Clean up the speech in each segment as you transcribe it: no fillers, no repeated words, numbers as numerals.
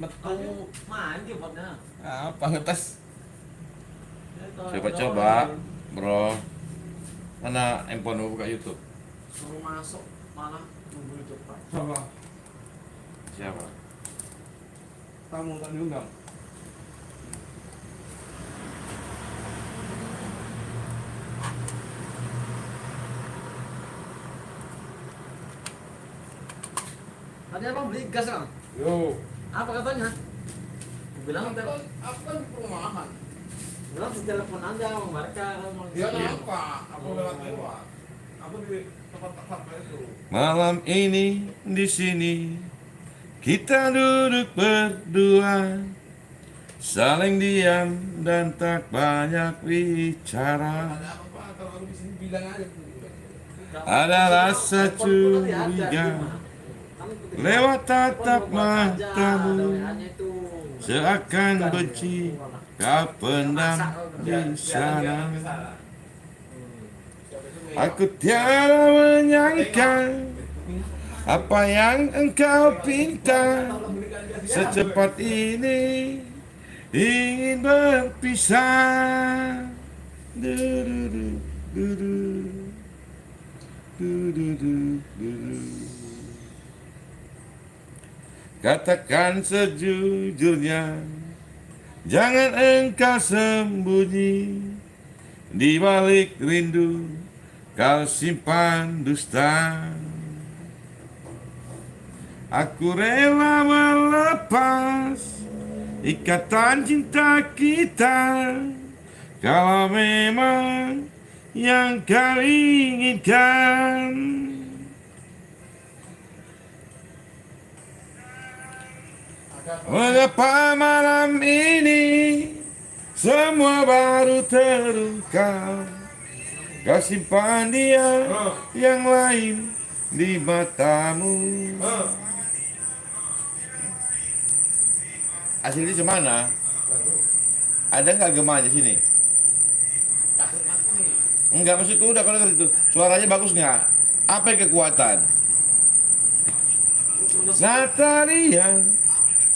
Betul. Main dia buatnya. Apa ngetes? Coba-coba, bro. Mana handphone buka YouTube? Suruh masuk malah nunggu cepat. Apa? Siapa? Tamu tak diundang. Tadi abang beli gas kan? Yo. Apa katanya? Aku bilang Aku kan perumahan. bilang di telepon aja sama mereka kalau mau. Dia nampak. Aku lewat. Aku di tempat sampah itu. Malam ini di sini kita duduk berdua, saling diam dan tak banyak bicara. Ada apa? Kalau aku di sini bilang aja. Ada rasa curiga lewat tatap matamu, seakan benci kau pendam di sana. Aku tiada menyangka apa yang engkau pinta, secepat ini ingin berpisah. Du-du-du, du-du. Du-du-du-du-du. Katakan sejujurnya, jangan engkau sembunyi, di balik rindu kau simpan dusta. Aku rela melepas ikatan cinta kita, kalau memang yang kau inginkan. Mengapa malam ini semua baru terungkap? Kau simpan dia yang lain di matamu. Aslinya semana? Ada nggak gemanya sini? Enggak, maksudku udah kalau itu suaranya bagus nggak? Apa yang kekuatan? Natalia,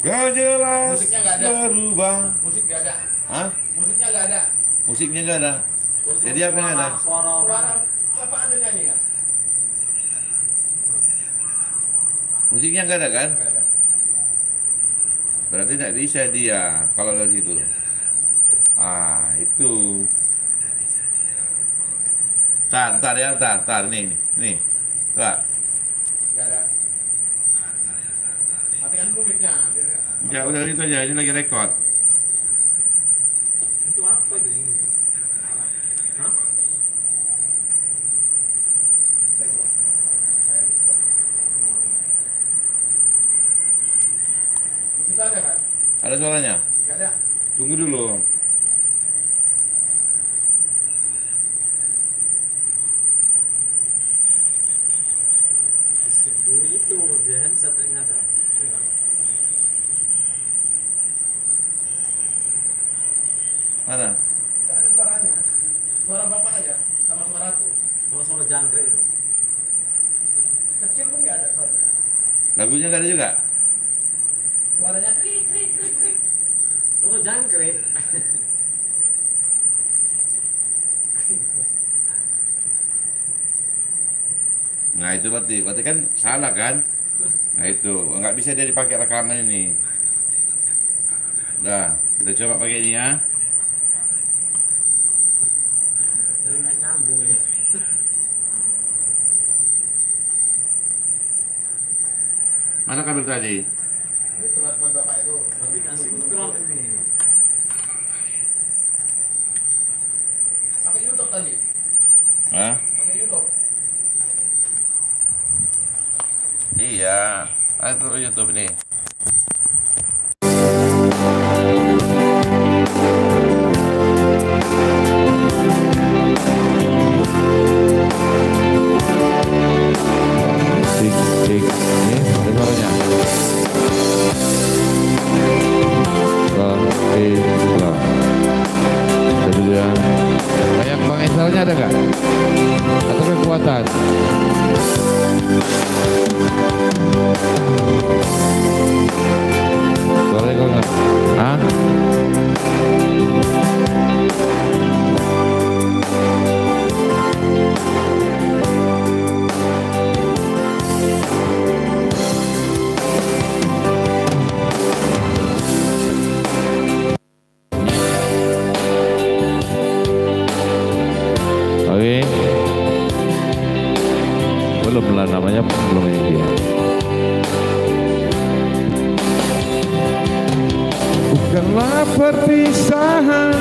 kau jelas Musiknya nggak ada. berubah. Musik nggak ada. Hah? Musiknya nggak ada. Musiknya nggak ada. Jadi apa yang ada? Suara Suara orang. apa ada nyanyi nggak? Musiknya nggak ada kan? Nggak ada. Berarti nggak bisa dia kalau dari situ. Ah, itu. Tar ya, tar, nih, Pak. Nggak ada. Matikan dulu mic-nya. Ya udah itu aja, ini lagi rekod. Itu apa itu ini? Hah? Di situ ada kan? Ada suaranya? Nggak ada. Tunggu dulu. Itu di handset yang ada. Mana? Nggak ada suaranya. Suara bapak aja sama suara aku. Suara jangkrik itu. Kecil pun nggak ada suaranya. Lagunya nggak ada juga? Suaranya krik krik krik krik. Suara jangkrik. Nah itu berarti kan salah kan? Nah itu nggak bisa dia dipakai rekaman ini. Nah kita coba pakai ini ya. Jadi nggak nyambung ya. Mana kabel tadi? Itu telepon bapak itu. Nanti kasih mikron ini. Pakai YouTube tadi. Hah? Pakai YouTube. Iya. Itu YouTube nih. Cek. Ini ada suaranya. Kayak Bang Esalnya ada nggak? Atau kekuatan? Bukanlah perpisahan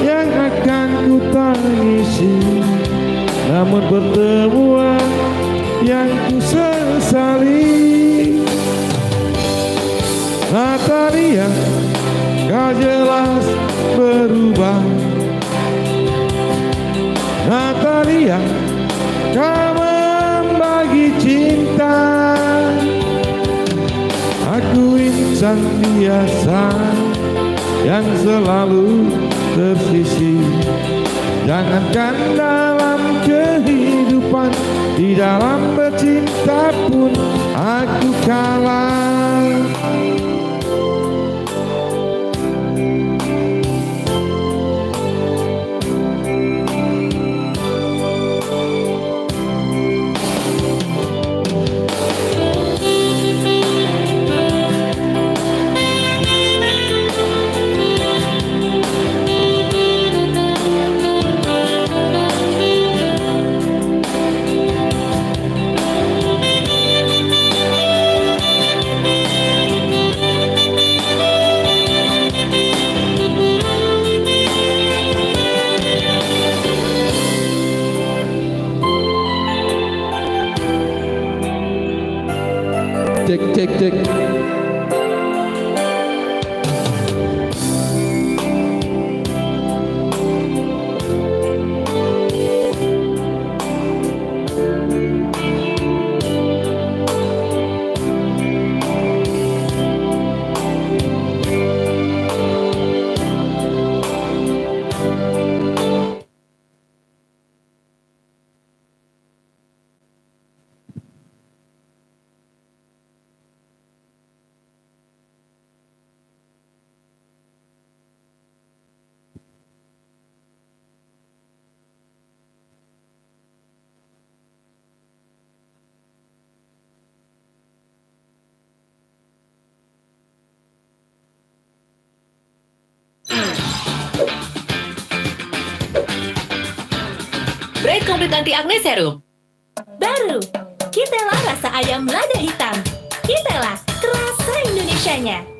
yang akan ku tangisi, namun pertemuan yang ku sesali. Natalia, kau jelas berubah. Natalia, kau membagi cinta. Aku insan biasa yang selalu tersisih. Jangankan dalam kehidupan, di dalam bercinta pun aku kalah. Cek cek cek. Bread komplit anti acne serum. Baru, Kitela rasa ayam lada hitam. Kitela, terasa Indonesianya.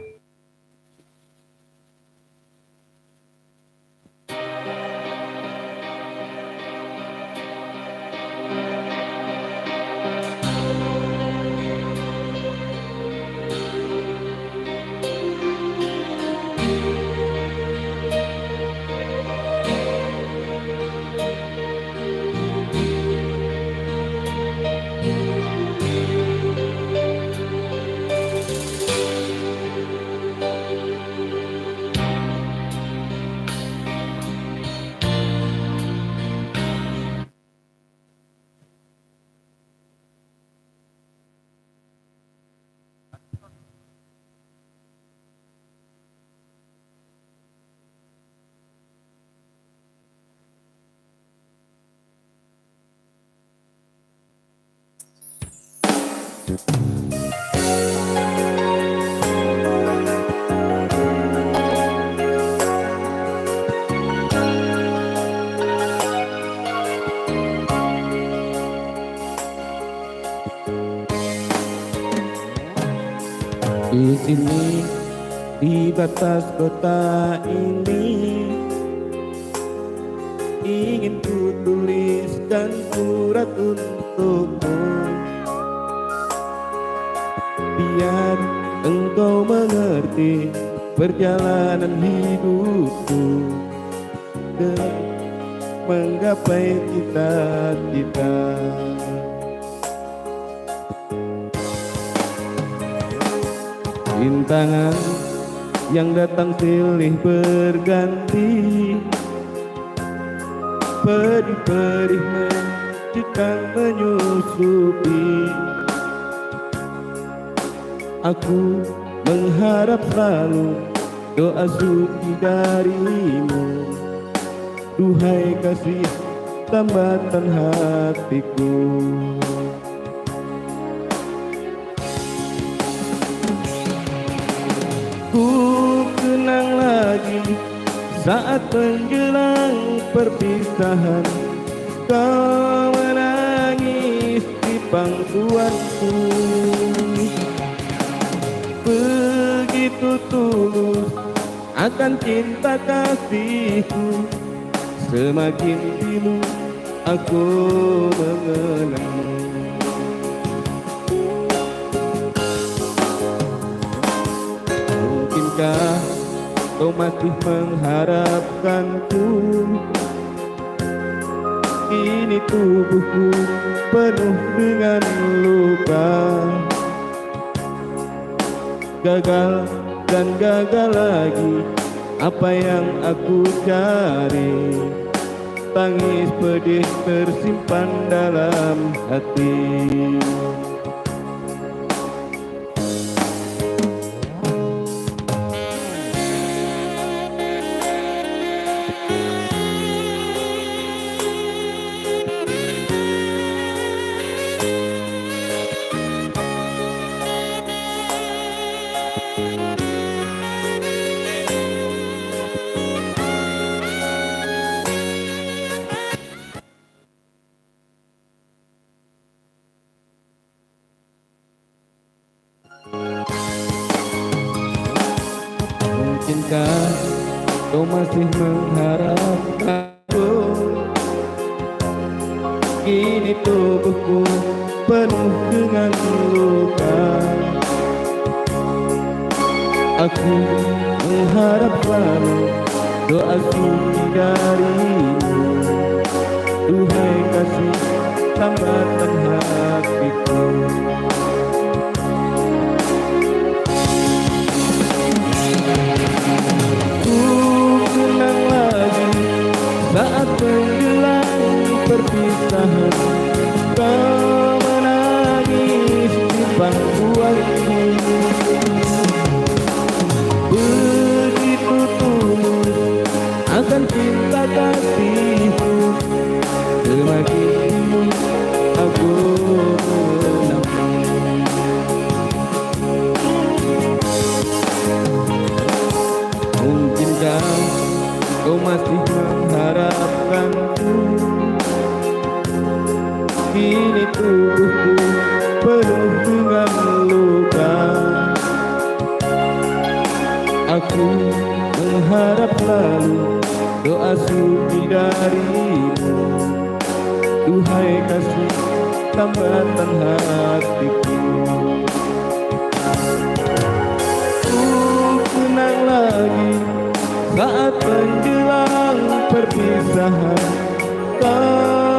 Di sini, di batas kota ini, ingin ku tuliskan surat untukmu, biar engkau mengerti perjalanan hidupku dan menggapai cita-cita. Rintangan yang datang silih berganti, pedih-pedih mencekam menyusupi. Aku mengharap selalu doa suci darimu, duhai kasih tambatan hatiku. Ku kenang lagi saat menjelang perpisahan, kau menangis di pangkuanku. Begitu tulus akan cinta kasihku. Semakin pilu aku mengenangmu. Mungkinkah kau masih mengharapkanku? Kini tubuhku penuh dengan luka. Gagal dan gagal lagi apa yang aku cari. Tangis pedih tersimpan dalam hati. Mungkinkah kau masih mengharapkanku? Kini tubuhku penuh dengan luka. Aku mengharap selalu doa suci darimu. Duhai kasih tambatan hatiku. Kenang lagi saat tenggelam perpisahan. Kau menangis di pangkuanku. Begitu tulus akan cinta kasihku. Semakin aku mengenangmu. Mungkinkah kau masih mengharapkanku? Kini tubuhku penuh dengan luka. Aku mengharap lalu doa suci darimu. Duhai kasih tambatan hatiku. Kenang lagi saat menjelang perpisahan. Kau